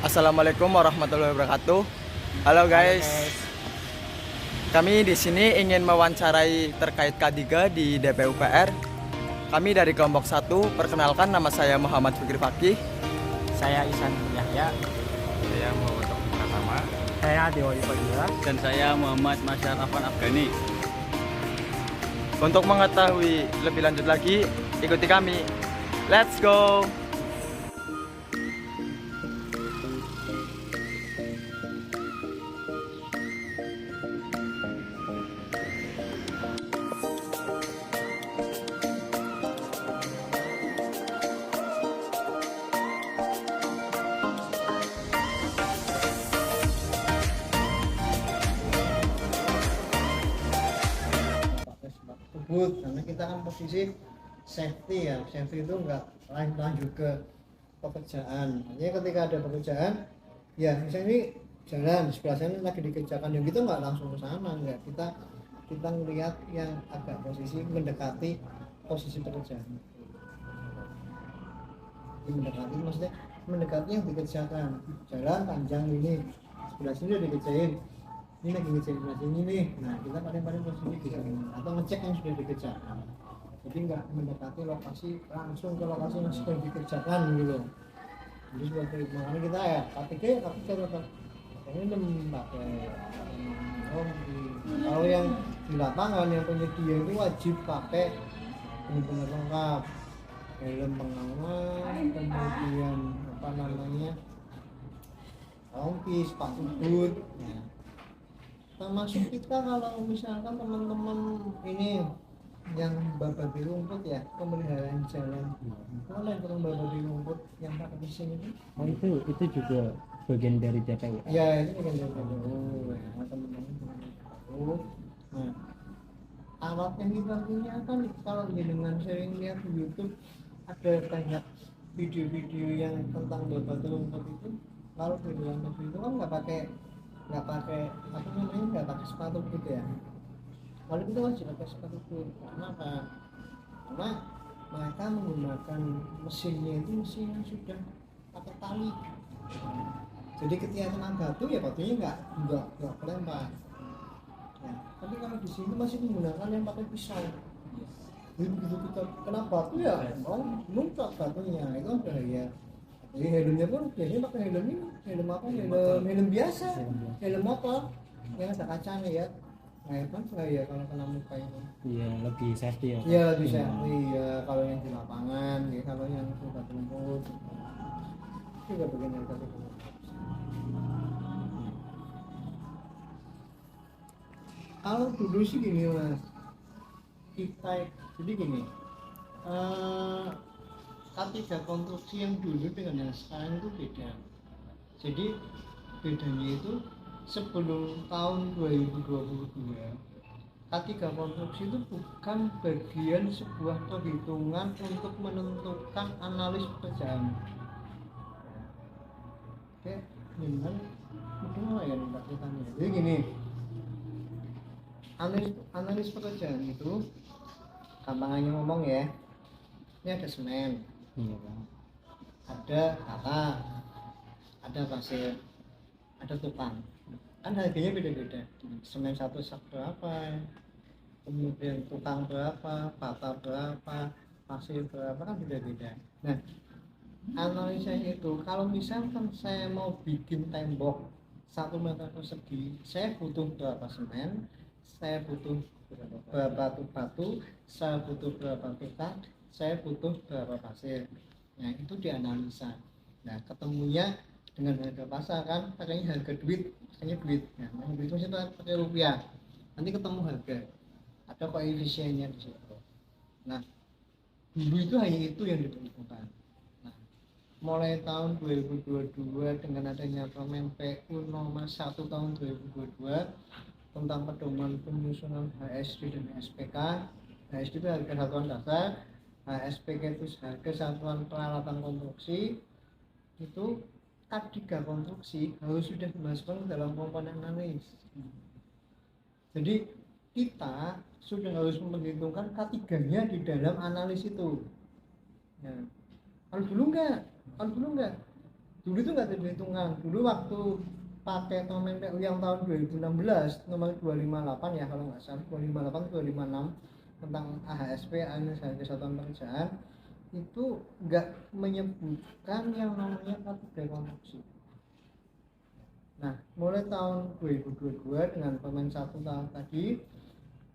Assalamualaikum warahmatullahi wabarakatuh. Halo guys. Kami di sini ingin mewawancarai terkait K3 di DPUPR. Kami dari kelompok 1. Perkenalkan, nama saya Muhammad Fikri Fakih. Saya Isan Yahya. Saya Muhammad Pratama. Saya Dewa Fadila. Dan saya Muhammad Masyar Afan Afgani. Untuk mengetahui lebih lanjut lagi, ikuti kami. Let's go. Tersebut karena kita kan posisi safety ya, safety itu enggak lanjut ke pekerjaan. Makanya ketika ada pekerjaan ya misalnya ini jalan sebelah sana lagi dikerjakan ya kita nggak langsung ke sana, enggak, kita ngelihat yang agak posisi mendekati posisi pekerjaan. Mendekati maksudnya mendekati yang dikerjakan, jalan panjang ini sebelah sini udah dikerjain, ini lagi ngecek sebelah sini nih, nah kita paling posisi di sini atau ngecek yang sudah dikerjakan, jadi nggak mendekati lokasi langsung ke lokasi yang sudah dikerjakan gitu. Jadi seperti itu, makanya kita ya KTK tetap ini pakai kalau yang di lapangan yang penyedia itu wajib pakai benar-benar lengkap, helm pengaman, kemudian apa namanya rompi, sepatu boot. Nah, termasuk kita kalau misalkan teman-teman ini yang bababi rumput ya, pemeliharaan jalan, kalau yang bababi rumput yang pakai mesin itu, Oh itu juga bagian dari DPU. ya ini kan dari dulu ya teman-teman. Nah, alat yang kita punya kan kalau dengan sering lihat di YouTube ada banyak video-video yang tentang bababi rumput itu. Kalau di luar negeri itu kan nggak pakai apa namanya, nggak pakai sepatu gitu ya. Kalau kita wajib pakai sepatu boot. Karena apa? Karena mereka menggunakan mesinnya itu mesin yang sudah pakai tali. Jadi ketika kena batu ya batunya nggak kelempar. Ya, tapi kalau di sini masih menggunakan yang pakai pisau. Jadi begitu kita kena batu ya, muncul batunya, itu kan bahaya. Jadi helmnya pun biasanya pakai helm ini, helm apa? Helm biasa, helm motor yang ada kacanya ya. Nah itu kan bahaya kalau kena muka itu. Iya, lebih safety ya. Iya lebih safety ya kalau yang di lapangan, ya kalau yang sudah rumput juga bagian dari tadi. Kalau dulu sih gini mas, kita jadi gini. K3 konstruksi yang dulu dengan yang sekarang itu beda. Jadi bedanya itu sebelum tahun 2022 K3 konstruksi itu bukan bagian sebuah perhitungan untuk menentukan analis pekerjaan. Oke, gimana? Mungkin apa ya nih ceritanya? Jadi gini, analis pekerjaan itu gampangnya ngomong ya, ini ada semen, Iya Bang. ada kata, ada pasir, ada tukang. Kan harganya beda-beda. Semen satu sak berapa, kemudian tukang berapa, bata berapa, pasir berapa, kan beda-beda. Nah, analisanya itu kalau misalkan saya mau bikin tembok 1 meter persegi, saya butuh berapa semen, saya butuh berapa batu, saya butuh berapa tukang, saya butuh berapa pasir. Nah itu dianalisa. Nah ketemunya dengan harga pasar kan, pakainya harga duit, pakainya duit. Nah duit itu pakai rupiah. Nanti ketemu harga, ada koefisiennya di situ. Nah dulu itu hanya itu yang diperlukan. Nah mulai tahun 2022 dengan adanya Permen PU nomor 1 tahun 2022 tentang pedoman penyusunan HSD dan SPK. HSD itu harga satuan dasar, HSPK itu harga satuan peralatan konstruksi. Itu K3 konstruksi harus sudah dimasukkan dalam komponen analis. Jadi kita sudah harus memperhitungkan K3-nya di dalam analis itu. Ya. Kalau dulu enggak. Dulu itu nggak ada perhitungan. Dulu waktu pakai Kemen PU yang tahun 2016 nomor 258 ya kalau nggak salah, 258 256 tentang AHSP, Asuransi Kesehatan Pekerjaan, itu nggak menyebutkan yang namanya K3 konstruksi. Nah, mulai tahun 2022 dengan Permen 1 tahun tadi,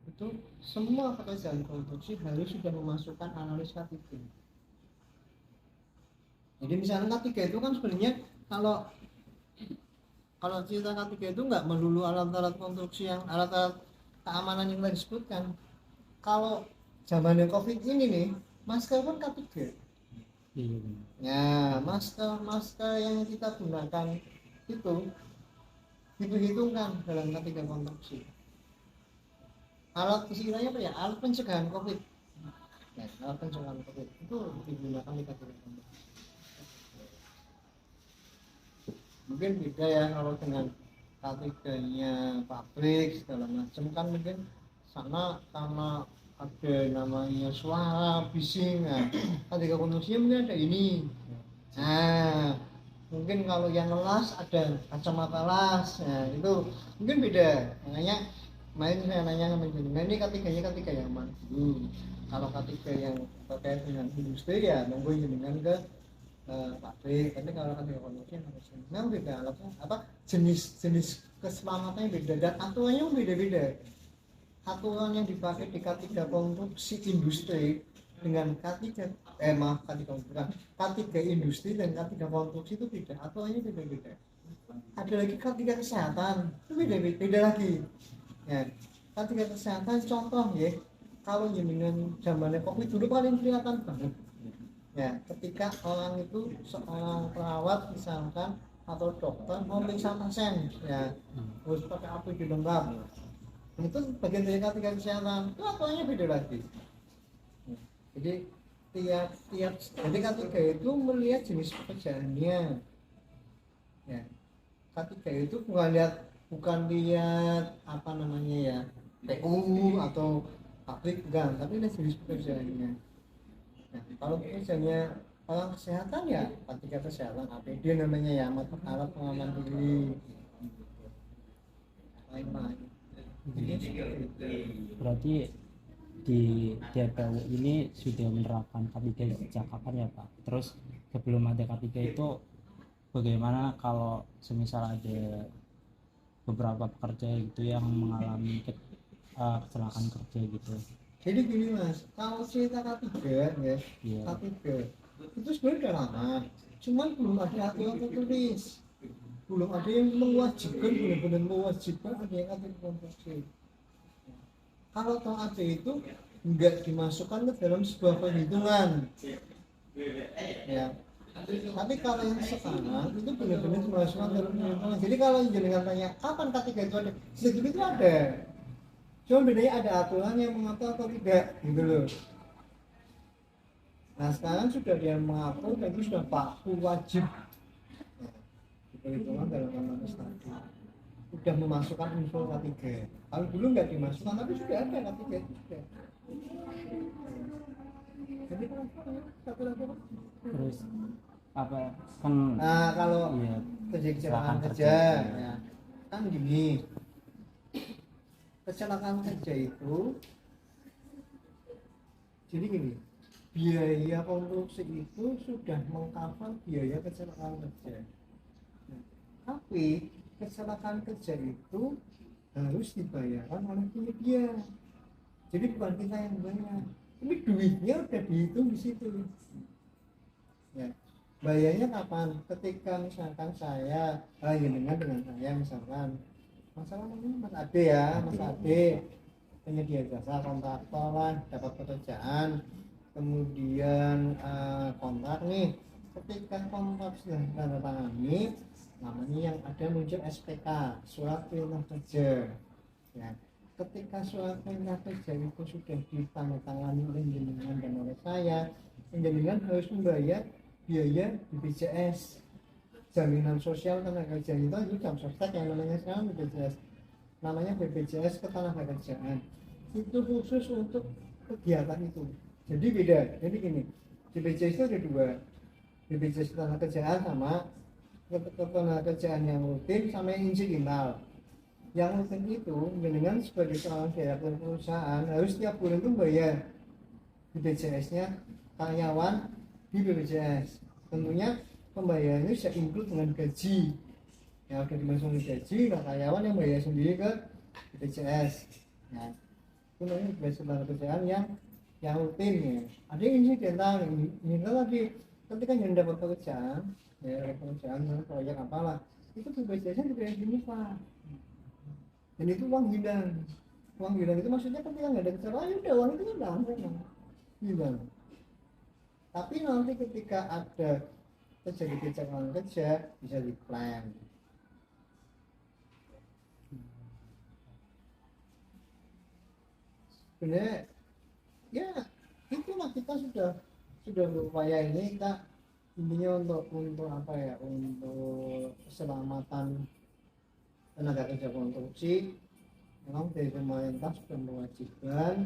itu semua pekerjaan konstruksi harus sudah memasukkan analis K3. Jadi misalnya K3 itu kan sebenarnya kalau cerita K3 itu nggak melulu alat-alat konstruksi yang alat-alat keamanan yang tadi disebutkan. Kalau zamannya COVID ini nih, masker pun K3. Iya benar. Ya, masker yang kita gunakan itu diperhitungkan dalam K3 konstruksi. Alat istilahnya apa ya? Alat pencegahan COVID. Ya, alat pencegahan COVID itu digunakan di K3 konstruksi. Mungkin beda ya kalau dengan K3-nya pabrik segala macam kan, mungkin sana karena ada namanya suara bising, nah K3 konstruksi mungkin ada ini. Nah, mungkin kalau yang las ada kacamata las, nah itu mungkin beda. Makanya main saya nanya sama jenengan, ini K3-nya K3 yang mana? Kalau K3 yang terkait dengan industri ya nunggu jenengan ke pabrik. Tapi kalau K3 konstruksi memang beda alatnya, apa jenis keselamatannya beda dan aturannya beda-beda. Aturan yang dipakai di K3 konstruksi industri dengan K3 industri dan K3 konstruksi itu beda, aturannya beda-beda. Ada lagi K3 kesehatan itu beda lagi ya. K3 kesehatan contoh ya, kalau jenengan zamannya COVID dulu paling kelihatan banget ya, ketika orang itu seorang perawat misalkan atau dokter mau periksa pasien ya, harus pakai APD lengkap. Itu bagian dari K3 kesehatan, itu aturannya beda lagi. Jadi tiap jadi K3 itu melihat jenis pekerjaannya ya. K3 itu bukan lihat apa namanya ya, PU atau pabrik, bukan, tapi lihat jenis pekerjaannya. Nah, kalau pekerjaannya orang kesehatan ya K3 kesehatan, APD namanya ya, alat pengaman diri, lain-lain. Berarti di DPU ini sudah menerapkan K3 sejak kapan ya Pak? Terus sebelum ada K3 itu bagaimana kalau semisal ada beberapa pekerja gitu yang mengalami kecelakaan kerja gitu? Jadi gini Mas, kalau cerita K3 ya, Iya. K3 itu sebenarnya udah lama, cuman belum ada aturan tertulis, belum ada yang mewajibkan, benar-benar mewajibkan ada yang K3 konstruksi. Kalau toh ada itu nggak dimasukkan ke dalam sebuah perhitungan ya. Tapi kalau yang sekarang itu benar-benar dimasukkan dalam perhitungan. Jadi kalau jenengan tanya kapan K3 itu ada, sejak itu ada, cuma bedanya ada aturan yang mengatur atau tidak gitu loh. Nah sekarang sudah dia mengatur dan itu sudah baku wajib ya, diperhitungkan dalam analis tadi, sudah memasukkan unsur K3. Kalau dulu nggak dimasukkan, tapi sudah ada K3 itu sudah. Jadi satu lagi Pak. Terus apa kan? Nah kalau Iya, kecelakaan kerja ya, kan gini, kecelakaan kerja itu jadi gini, biaya konstruksi itu sudah mengcover biaya kecelakaan kerja. Nah, tapi kecelakaan kerja itu harus dibayarkan oleh penyedia. Jadi bukan kita yang bayar, tapi duitnya udah dihitung di situ. Ya, bayarnya kapan? Ketika misalkan saya dengan saya misalkan masalah namanya Mas Ade ya, Mas Ade penyedia jasa kontraktor lah, dapat pekerjaan, kemudian kontrak nih, ketika kontrak sudah tanda tangani, namanya yang ada muncul SPK, surat perintah kerja ya. Ketika surat perintah kerja itu sudah ditandatangani oleh jenengan dan oleh saya, jenengan harus membayar biaya BPJS, jaminan sosial tenaga kerja. Itu jam sostek yang namanya sekarang BPJS, namanya BPJS ketenagakerjaan, itu khusus untuk kegiatan itu. Jadi beda, jadi gini, BPJS itu ada dua, BPJS ketenagakerjaan sama ketenaga kerjaan yang rutin sama yang insidental. Yang rutin itu dengan sebagai seorang direktur perusahaan harus setiap bulan itu bayar BPJS-nya karyawan di BPJS. Tentunya pembayarannya bisa include dengan gaji. Ya udah dimasukkan gaji, nah karyawan yang bayar sendiri ke BPJS. Nah, itu namanya sebagai kerjaan yang rutin ya. Ada yang insidental, ini lagi ketika yang dapat pekerjaan, ya dapat pekerjaan proyek apalah, itu BPJS-nya dibayar gini Pak. Dan itu uang hilang. Uang hilang itu maksudnya ketika nggak ada kecelakaan, ya udah uang itu hilang. Tapi nanti ketika ada terjadi kecelakaan kerja bisa diklaim. Sebenarnya ya itulah kita sudah berupaya ini, kita intinya untuk apa ya, untuk keselamatan tenaga kerja konstruksi. Memang dari pemerintah sudah mewajibkan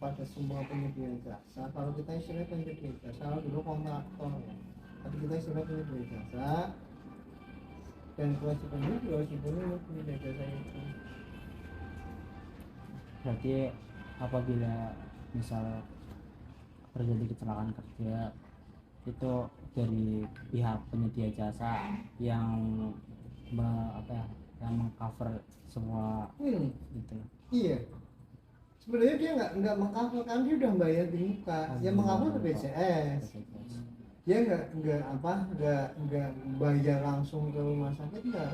pada semua penyedia jasa, kalau kita istilah penyedia jasa dulu kontraktor ya, tapi kita istilah penyedia jasa, dan kewajiban ini penyedia jasa itu. Berarti apabila misal terjadi kecelakaan kerja itu dari pihak penyedia jasa yang yang mengcover semua itu. Iya, sebenarnya dia nggak mengcover kan, dia udah bayar di muka. Yang mengcover BPJS. Dia nggak bayar langsung ke rumah sakit, udah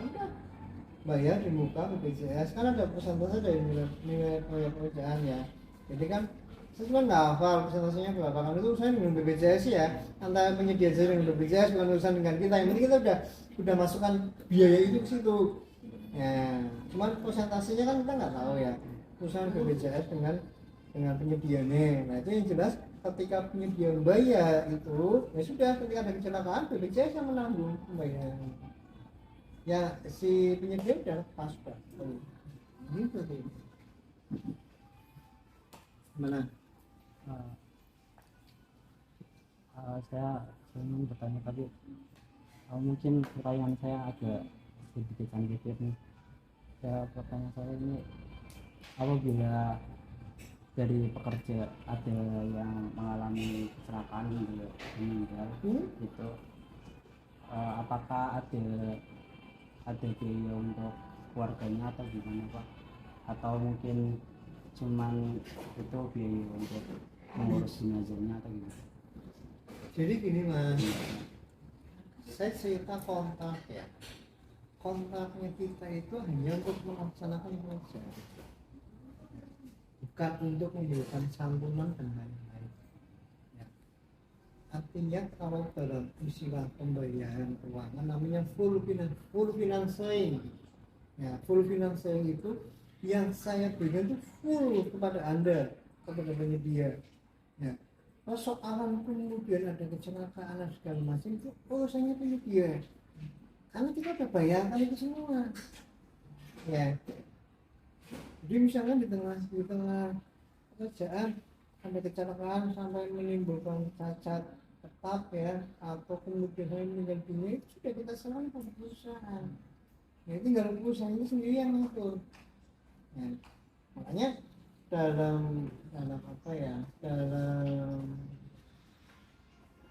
bayar di muka BPJS. Kan ada persentase dari nilai proyek pekerjaan ya. Jadi kan saya cuma nggak hafal persentasenya berapa, kan itu saya dengan BPJS ya, antara penyedia jasa dengan BPJS, bukan urusan dengan kita. Yang penting kita udah masukkan biaya itu ke situ. Ya, cuman persentasenya kan kita nggak tahu ya, urusan BPJS dengan penyediaannya. Nah itu yang jelas ketika penyedia bayar itu ya sudah, ketika ada kecelakaan BPJS yang menanggung pembayaran. Ya si penyedia udah lepas udah. Gitu sih. Mana? Saya ingin bertanya tadi, mungkin pertanyaan saya agak sedikit canggih nih. Pertanyaan saya ini, apabila dari pekerja ada yang mengalami kecelakaan hingga meninggal, itu apakah ada biaya untuk keluarganya atau gimana Pak? Atau mungkin cuman itu biaya untuk mengurus jenazahnya atau gimana? Jadi gini Mas, saya cerita kontrak ya. Kontraknya kita itu hanya untuk melaksanakan proses, bukan untuk memberikan santunan dan lain-lain ya. Artinya kalau dalam istilah pembayaran keuangan namanya full financing ya. Full financing itu yang saya berikan itu full kepada Anda, kepada penyedia ya. Persoalan kemudian ada kecelakaan dan segala macam itu urusannya penyedia, karena kita udah bayarkan itu semua ya. Jadi misalnya di tengah pekerjaan ada kecelakaan sampai menimbulkan cacat tetap ya, atau kemudian meninggal dunia, itu sudah kita serahkan pada perusahaan ya, tinggal perusahaan itu sendiri yang ngatur ya. Makanya dalam apa ya, dalam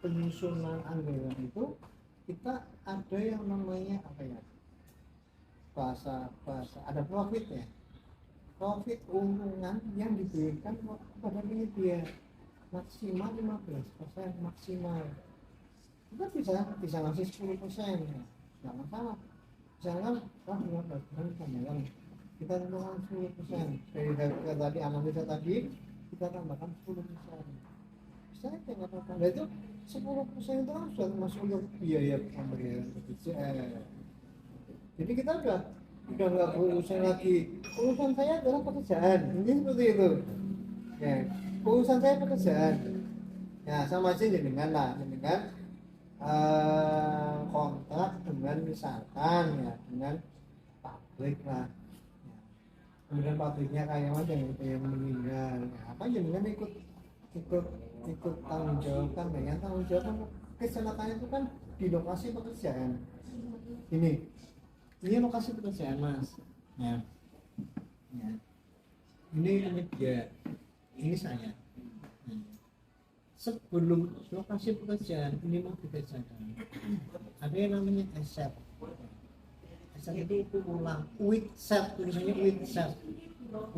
penyusunan anggaran itu kita ada yang namanya apa ya, bahasa ada profit ya, profit untungan yang diberikan kepada penyedia maksimal 15% maksimal. Kita bisa ngasih 10% ya, nggak masalah. Misalkan 15% tambahan, kita tambahkan 10% dari harga tadi, analisa tadi kita tambahkan 10%. Bisa aja nggak apa-apa. Nah itu 10% itu kan sudah termasuk untuk biaya pembayaran BPJS. Jadi kita udah nggak berurusan lagi. Urusan saya adalah pekerjaan, ini seperti itu. Ya, urusan saya pekerjaan. Ya sama aja dengan kontrak dengan misalkan ya dengan pabrik lah. Ya. Kemudian pabriknya karyawan yang meninggal. Ya, apa dengan ikut tanggung jawab kan, dengan tanggung jawab kan kecelakaan itu kan di lokasi pekerjaan. Ini lokasi pekerjaan mas. Ya. Ya. Ini dia, ini saya. Sebelum lokasi pekerjaan ini mau dikerjakan, ada yang namanya asset. Asset itu ukur ulang, with set, tulisannya with set.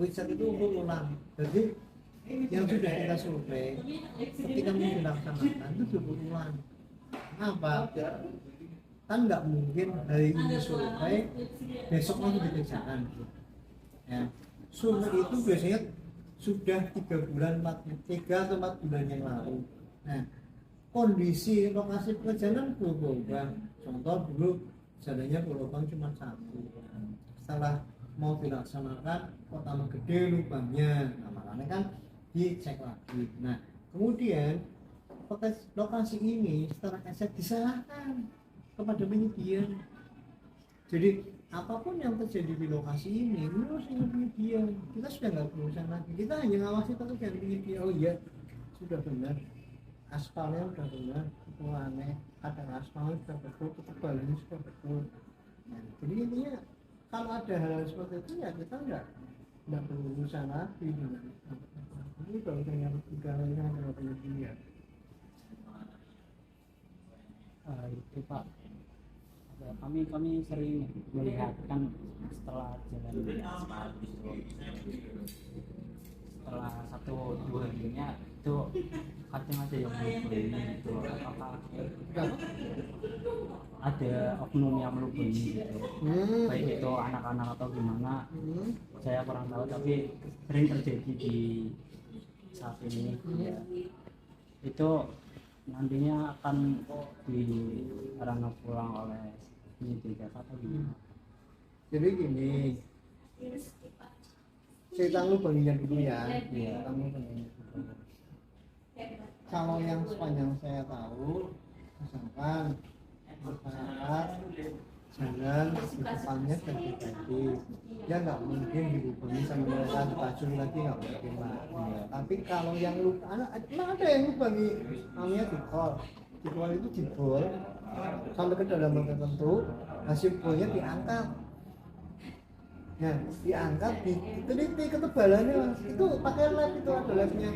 With set itu ukur ulang. Jadi yang sudah kita survei, ketika mau dilaksanakan itu diukur ulang. Apa? Kan nggak mungkin hari ini survei, besok langsung dikerjakan. Ya. Survei itu biasanya sudah 3 bulan, 3 atau 4 bulan yang lalu. Nah, kondisi lokasi pekerjaan berubah. Contoh dulu jalannya berlubang cuma 1. Setelah mau dilaksanakan, kok tambah gede lubangnya. Nah, makanya kan dicek lagi. Nah, kemudian lokasi ini setelah aset diserahkan kepada penyedia. Jadi apapun yang terjadi di lokasi ini harus ingat penyedia. Kita sudah nggak berurusan lagi, kita hanya ngawasi pekerjaan penyedia. Oh iya, sudah benar, aspalnya sudah benar, ukurannya ada aspalnya sudah betul, ketebalannya sudah betul. Nah, jadi intinya kalau ada hal seperti itu ya kita nggak berurusan lagi dengan ini. Kalau yang udaranya adalah penyedia. Itu Pak, kami sering melihat kan setelah jalan aspal itu, setelah 1-2 harinya itu kadang ada yang melubangi gitu. Apakah ada oknum yang melubangi gitu, baik itu anak-anak atau gimana, saya kurang tahu, tapi sering terjadi di saat ini ya. Itu nantinya akan diarahkan pulang oleh penyedia atau gimana? Jadi gini, cerita lubanginya dulu ya. Iya. Kalau yang sepanjang saya tahu, misalkan masyarakat jalan di depannya terjadi, ya nggak mungkin dilubangi sama mereka dipacung lagi, nggak mungkin lah. Tapi kalau yang lupa, ada yang lubangi, namanya dikol itu dibol sampai ke dalam tertentu, hasil bolnya diangkat. Nah, diangkat, diteliti ketebalannya, itu pakai lab, itu ada labnya.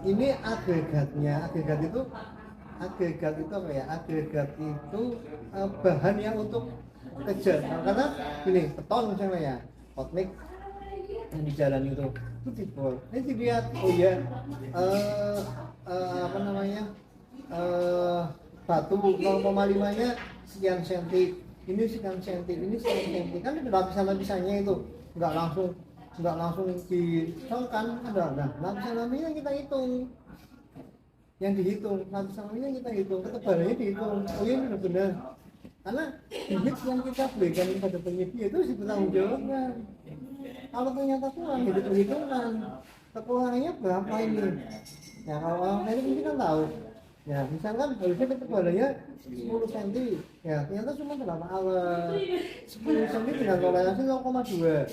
Ini agregatnya, agregat itu apa ya? Agregat itu bahan yang untuk kerja. Nah, karena gini, beton misalnya ya, hotmix yang di jalan itu dibol. Ini dilihat, oh ya, apa namanya, batu 0,5 nya sekian senti, ini sekian senti, ini sekian senti, kan ada lapisan-lapisannya itu, nggak langsung disongkan, ada lapisan-lapisannya kita hitung, yang dihitung lapisan-lapisannya kita hitung, ketebalannya dihitung. Oh iya benar-benar, karena bibit yang kita berikan kepada penyedia itu harus bertanggung jawabkan. Kalau ternyata kurang, jadi perhitungan kekurangannya berapa ini. Ya kalau orang lain mungkin kan tahu. Ya misalkan harusnya ketebalannya 10 cm, ya ternyata cuma berapa awal 10 cm dengan toleransi 0,2.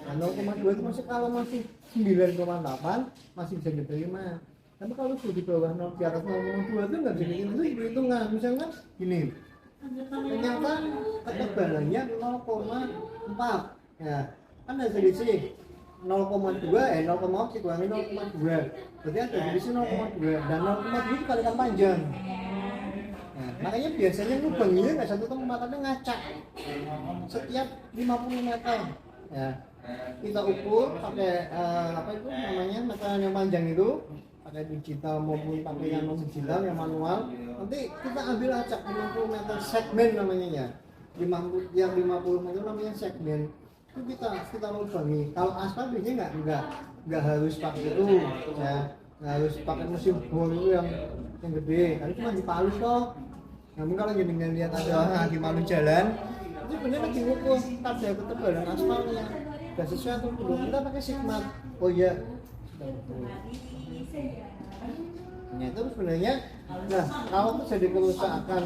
Nah 0,2 itu masih, kalau masih 9,8 masih bisa diterima. Tapi kalau sudah di bawah 0, di atas 0,2 itu nggak bisa itu hitungan. Misalkan gini, ternyata ketebalannya 0,4, ya kan ada selisih 0,2 0,4 dikurangi 0,2, berarti ada selisih 0,2, dan 0,2 dikalikan panjang. Nah, makanya biasanya lubanginya nggak satu tempat tapi ngacak setiap 50 meter. Ya, kita ukur pakai apa itu namanya, meteran yang panjang itu, pakai digital maupun pakai yang non digital, yang manual. Nanti kita ambil acak 50 meter segmen namanya ya. 50 meter namanya segmen. Itu kita lubangi. Kalau aspal biasanya nggak harus pakai itu ya, nggak harus pakai mesin bor itu yang gede, karena cuma dipalus kok. Namun kalau jenengan lihat ada orang lagi malu jalan, itu benar lagi ngukur kadar ketebalan aspalnya udah sesuai atau belum. Kita pakai sigmat, oh iya sudah betul. Nah itu sebenarnya, nah kalau terjadi kerusakan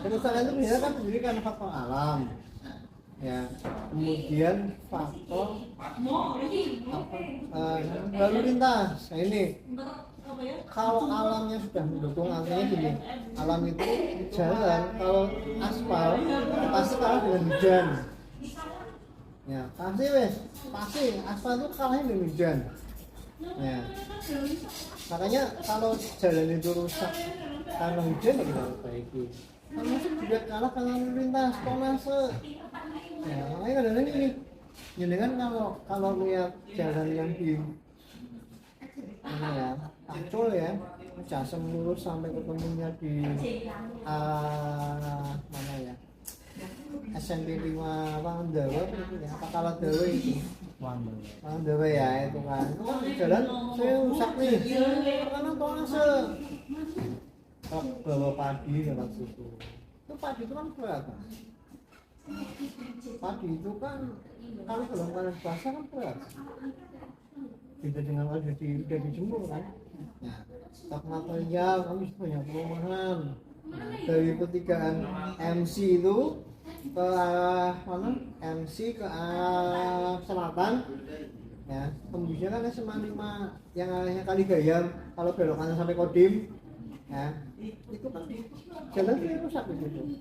itu biasanya kan terjadi karena faktor alam. Ya, kemudian faktor lalu lintas. Nah ini kalau alamnya sudah mendukung, artinya gini, alam itu jalan kalau aspal pasti kalah dengan hujan. Ya pasti aspal itu kalahnya dengan hujan. Ya, makanya kalau jalan itu rusak karena hujan ya kita perbaiki. Termasuk juga kalah karena lintas tonase. Ya, makanya kadang-kadang ini, dengan kalau lihat jalan yang di mana ya, Ancol ya, Jasem lurus sampai ketemunya di mana ya, SMP 5 Wandawa ya, apa kalau Dawa itu Wandawa ya, itu kan jalan saya rusak nih karena tonase bawa padi lewat situ. Itu padi itu kan berat, padi itu kan kalau dalam panas basah kan berat, beda dengan kalau udah dijemur kan. Nah, stok material kami banyak perumahan. Nah, dari pertigaan MC itu ke arah mana? MC ke arah selatan. Ya, tembusnya kan SMA 5 yang arahnya Kaligayam, kalau belokannya sampai Kodim. Ya, itu kan jalan itu rusak di situ.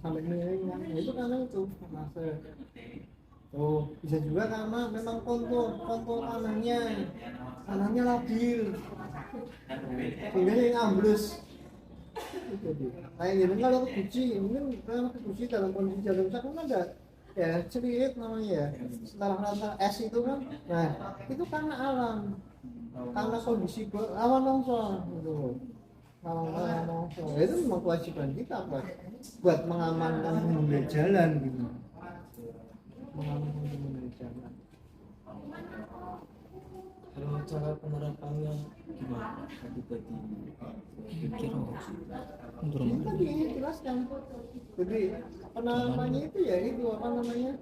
Sampai miring, ya itu karena itu masa. Oh, bisa juga karena memang kontur tanahnya labil, sehingga yang ambles. Kayak gini kalau kebuci, mungkin kalau kebuci dalam kondisi jalan rusak kan ada ya cerit namanya ya. Setelah rata es itu kan, nah itu karena alam, karena kondisi awan longsor gitu. Awan longsor, itu memang kewajiban kita buat mengamankan pengguna jalan gitu. Kalau cara penerapannya gimana? Tadi jelaskan. Jadi penerapannya itu ya itu apa namanya?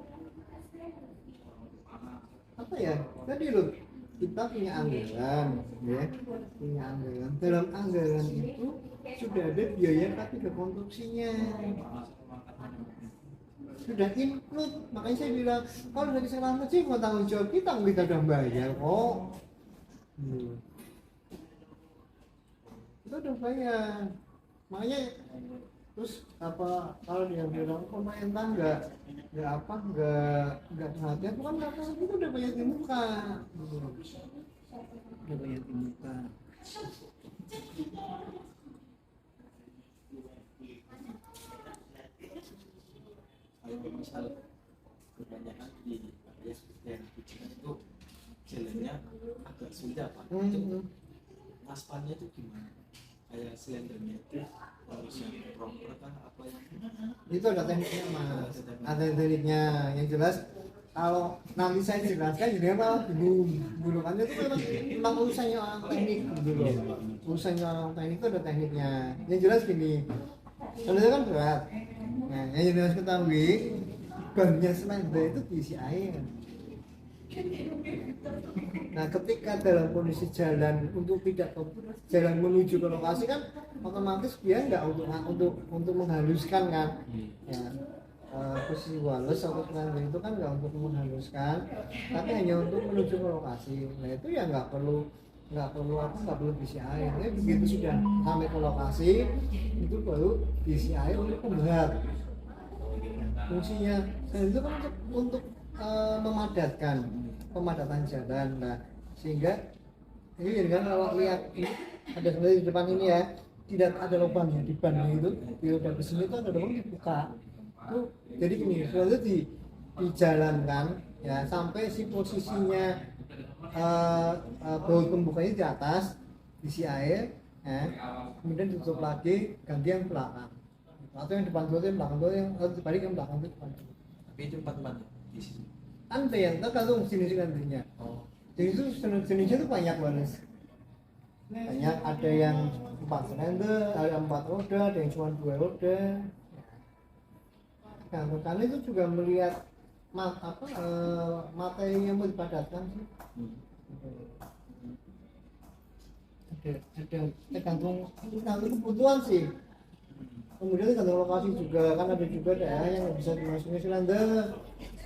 Apa ya? Tadi loh, kita punya anggaran, ya, punya anggaran. Dalam anggaran itu sudah ada biaya ketiga konstruksinya. Sudah include, makanya saya bilang kalau dari kesalahan kecil mau tanggung jawab kita udah bayar kok. Kita udah bayar, makanya terus apa kalau dia bilang pemerintah nggak perhatian, bukan karena kita udah bayar di muka, udah bayar di muka. Misal kebanyakan di area yang kucingan itu jalannya agak sulit apa? Itu aspalnya itu gimana? Kayak silindernya itu harus yang proper kah apa yang? Itu ada tekniknya mas, ada tekniknya yang jelas. Kalau nanti saya jelaskan jadi apa? Gulukannya itu memang urusannya orang teknik dulu. Urusannya orang teknik itu ada tekniknya. Yang jelas gini, kalau itu kan berat. Nah, yang harus ketahui, bannya selendang itu diisi air. Nah, ketika dalam kondisi jalan untuk tidak jalan menuju ke lokasi kan, otomatis dia nggak untuk menghaluskan kan, ya, posisi walus atau selendang itu kan nggak untuk menghaluskan, tapi hanya untuk menuju ke lokasi. Nah itu ya nggak perlu diisi air. Jadi begitu sudah sampai ke lokasi itu baru diisi air untuk pemberat. Fungsinya dan itu kan untuk pemadatan jalan. Nah sehingga ini kan kalau lihat ini ada sebenarnya di depan ini ya, tidak ada lubangnya di ban itu, di roda besi itu ada lubang dibuka. Tuh, jadi gini, selalu dijalankan ya sampai si posisinya baut pembukanya di atas, diisi air, kemudian ditutup lagi, ganti yang belakang. Atau yang depan dulu, yang belakang dulu, yang harus dibalik yang belakang itu depan dulu. Tapi itu empat di sini. Ada yang tergantung jenis gantinya. Jadi itu jenisnya itu banyak banget. Banyak, ada yang 4 silinder, ada 4 roda, ada yang cuma 2 roda. Nah, karena itu juga melihat materi yang mau dipadatkan sih. Ada tergantung kebutuhan sih. Kemudian tergantung lokasi juga, kan ada juga daerah yang bisa dimasukin silinder.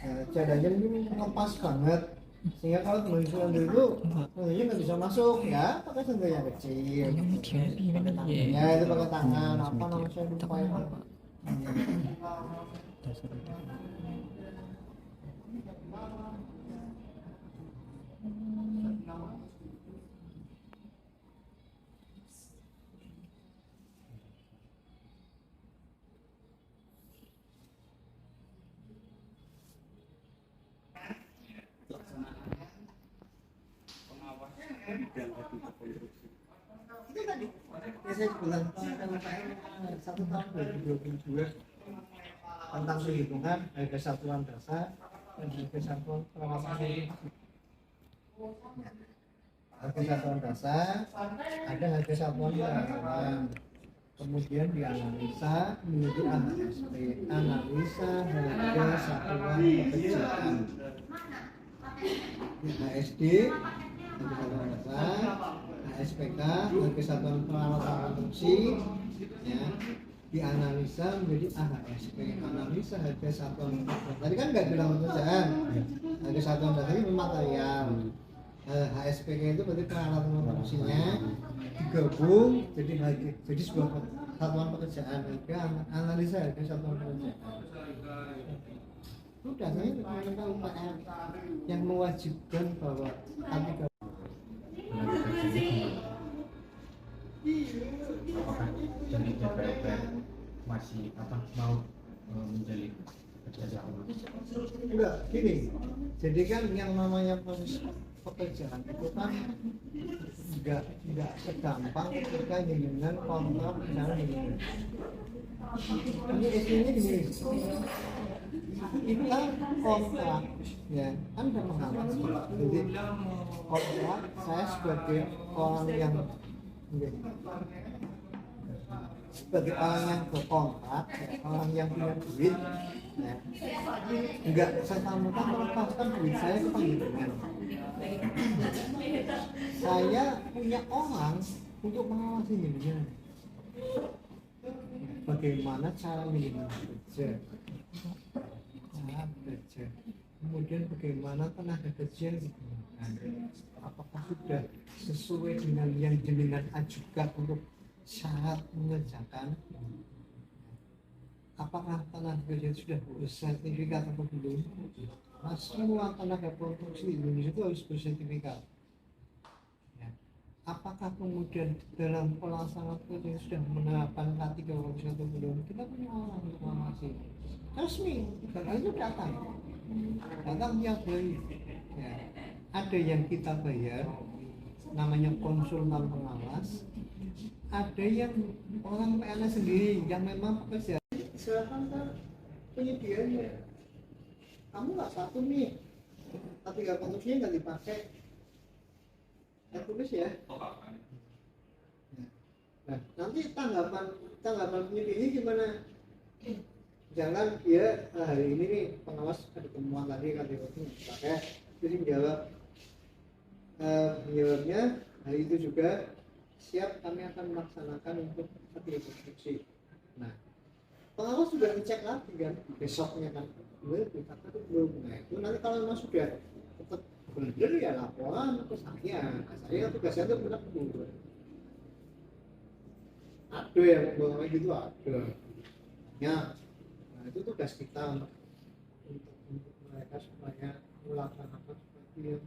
Nah, jalannya mungkin ngepas banget, Sehingga kalau teman selender itu tentunya nggak bisa masuk ya, pakai sender yang kecil. Ya itu pakai tangan, apa namanya saya lupa itu. Itu tadi ya saya bilang satu tahun 2022 tentang perhitungan harga satuan dasar dan harga satuan pengawasan. Harga satuan dasar ada harga satuan pengawasan, kemudian dianalisa menjadi AHSP, analisa harga satuan pekerjaan. HSD harga satuan dasar, HSPK harga satuan peralatan produksi, ya, dianalisa menjadi AHSP, analisa harga satuan pekerjaan. Tadi kan nggak bilang pekerjaan, harga satuan dasar itu material, HSPK itu berarti peralatan produksinya digabung jadi sebuah satuan pekerjaan, harga analisa harga satuan pekerjaan. Udah saya menggunakan UPR yang mewajibkan bahwa K3 Apakah dari DPR masih mau menjalin kerjasama? enggak gini, jadi kan yang namanya proses pekerjaan itu kan enggak segampang ketika dengan kontrak misalnya begini. Ini istrinya gini, kita kontrak ya kan udah mengawasi, jadi kontrak saya sebagai orang yang sebagai orang yang berkontrak, ya, orang yang punya duit, ya, enggak serta-merta melepaskan duit saya ke penggilingan. Saya punya orang untuk mengawasi gilingan. Bagaimana cara gilingan bekerja, kemudian bagaimana tenaga kerja yang digunakan, apakah sudah sesuai dengan yang jenengan ajukan untuk syarat mengerjakan, apakah tenaga kerja sudah bersertifikat atau belum. Nah, semua tenaga produksi di Indonesia itu harus bersertifikat ya. Apakah kemudian dalam pelaksanaan kerja sudah menerapkan K3 atau belum, kita punya orang untuk mengawasi resmi, dan itu datang tiap hari ya. Ada yang kita bayar namanya konsultan pengawas, ada yang orang PNS sendiri yang memang pekerja. Silakan kan penyediaannya, kamu nggak satu nih, tapi nggak konstruksinya nggak dipakai, saya tulis ya. Nah, nanti tanggapan penyediaannya gimana? Jangan dia hari ini nih pengawas ada temuan tadi kan dipakai, jadi jawabnya hari itu juga siap, kami akan melaksanakan untuk konstruksi. Nah, pengawas sudah ngecek lagi kan besoknya kan, belum, nah itu nanti kalau memang sudah tetap benar ya laporan ke saya tugasnya itu menegur. Ada yang membawa gitu, ada ya. Nah itu tugas kita untuk mereka supaya melaksanakan seperti yang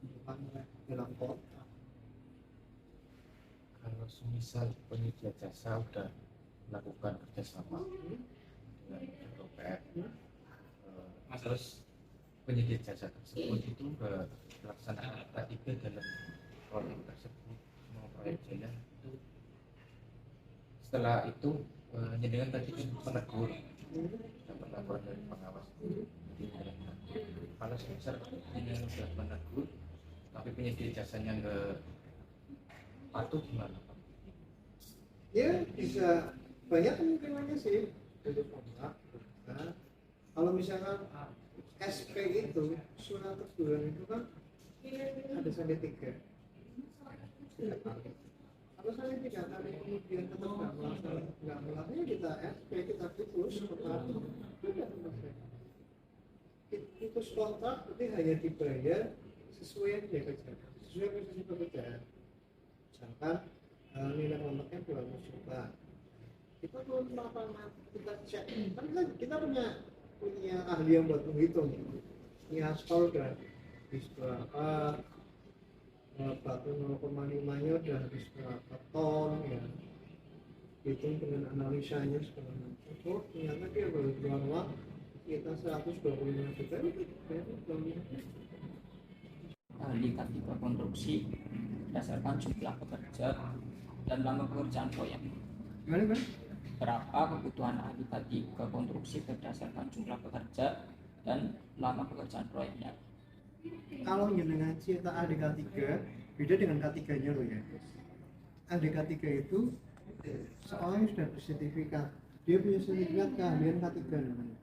bukan dalam kota. Kalau semisal penyedia jasa sudah melakukan kerjasama dengan DPR, terus penyedia jasa tersebut itu melaksanakan K3 dalam proyek tersebut, mau proyek jalan itu, setelah itu jenengan tadi kan menegur, dapat laporan dari pengawas. Kalau semisal jenengan sudah menegur tapi penyedia jasanya nggak patuh, gimana Pak? Ya bisa banyak kemungkinannya sih untuk kontrak. Nah, kalau misalkan SP itu surat teguran itu kan ada sampai 3 kali. Kalau saya 3 kali kemudian tetap nggak melaksanakan, kita SP, kita putus, kita putus kontrak berarti hanya dibayar sesuai yang dia kerjakan, sesuai prestasi pekerjaan. Misalkan nilai kontraknya 200 juta, kita perlu melakukan, kita cek kan kita punya ahli yang buat menghitung, ini aspal udah habis berapa, batu 0,5-nya udah habis berapa ton ya, hitung dengan analisanya segala macam. Oh ternyata dia baru keluar uang kita 125 juta, itu lihat tipe konstruksi berdasarkan jumlah pekerja dan lama pekerjaan proyek. gimana? Berapa kebutuhan ahli K3 konstruksi berdasarkan jumlah pekerja dan lama pekerjaan proyeknya. Kalau jenengan cerita ahli K3 beda dengan K3-nya loh ya. Ahli K3 itu seorang yang sudah bersertifikat, dia punya sertifikat keahlian K3 namanya.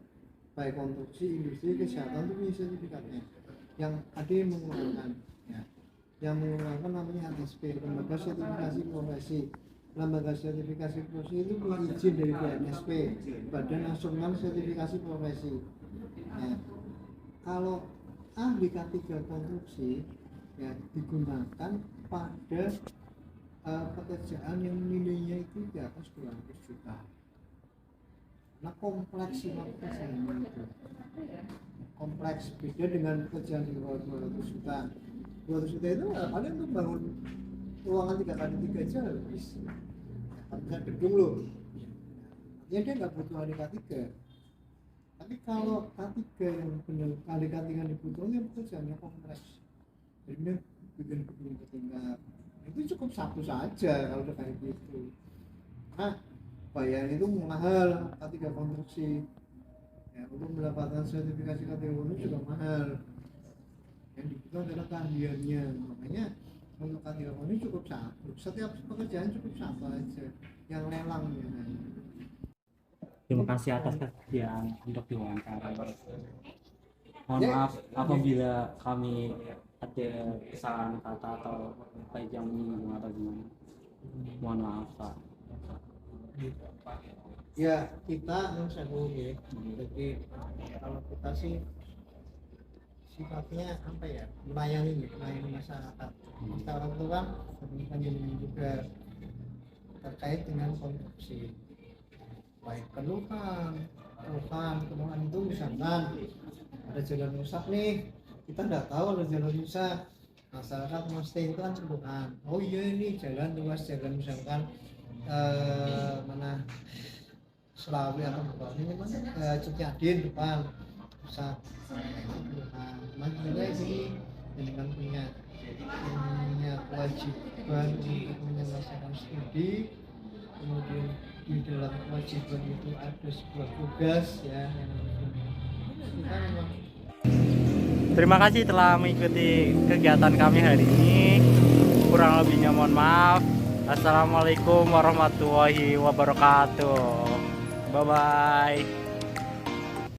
Baik konstruksi, industri, kesehatan itu punya sertifikatnya. Yang ada yang menggunakan ya. Yang menggunakan namanya HSP, lembaga sertifikasi profesi. Lembaga sertifikasi profesi itu punya izin dari BNSP, Badan Nasional Sertifikasi Profesi ya. Kalau ahli K3 konstruksi ya digunakan pada pekerjaan yang nilainya itu di atas 200 juta. Nah kompleks pekerjaan itu kompleks, beda dengan pekerjaan di bawah 200 juta. 200 juta itu kalian tuh bangun ruangan 3x3 aja habis. Bisa gedung loh. Ya dia nggak butuh ahli K3. Tapi kalau K3 yang benar ahli K3 yang dibutuhkan pekerjaannya kompleks. Jadi dia bikin gedung bertingkat. Itu cukup satu saja kalau udah kayak gitu. Nah, bayarnya itu mahal K3 konstruksi. Ya, untuk mendapatkan sertifikasi K3 konstruksi juga mahal. Yang dibutuhkan adalah keahliannya. Makanya untuk K3 konstruksi cukup satu. Setiap pekerjaan cukup satu aja. Yang lelang ya. Terima kasih atas kesediaan untuk diwawancara. Mohon maaf apabila kami ada kesalahan kata atau baik yang menyinggung atau gimana. Mohon maaf Pak. Ya kita sewu ya. Jadi kalau kita sih sifatnya apa ya, melayani masyarakat. Kita orang tua kan menjadi juga terkait dengan konstruksi, baik keluhan itu misalkan ada jalan rusak nih, kita nggak tahu ada jalan rusak, masyarakat mesti itu kan keluhan, oh iya ini jalan ruas, jalan misalkan mana Selawi atau apa ini mana Cikyadin depan rusak, keluhan. Juga sih dengan punya kewajiban untuk menyelesaikan studi, kemudian di dalam kewajiban itu ada sebuah tugas ya yang kita memang. Terima kasih telah mengikuti kegiatan kami hari ini. Kurang lebihnya mohon maaf. Assalamualaikum warahmatullahi wabarakatuh. Bye bye.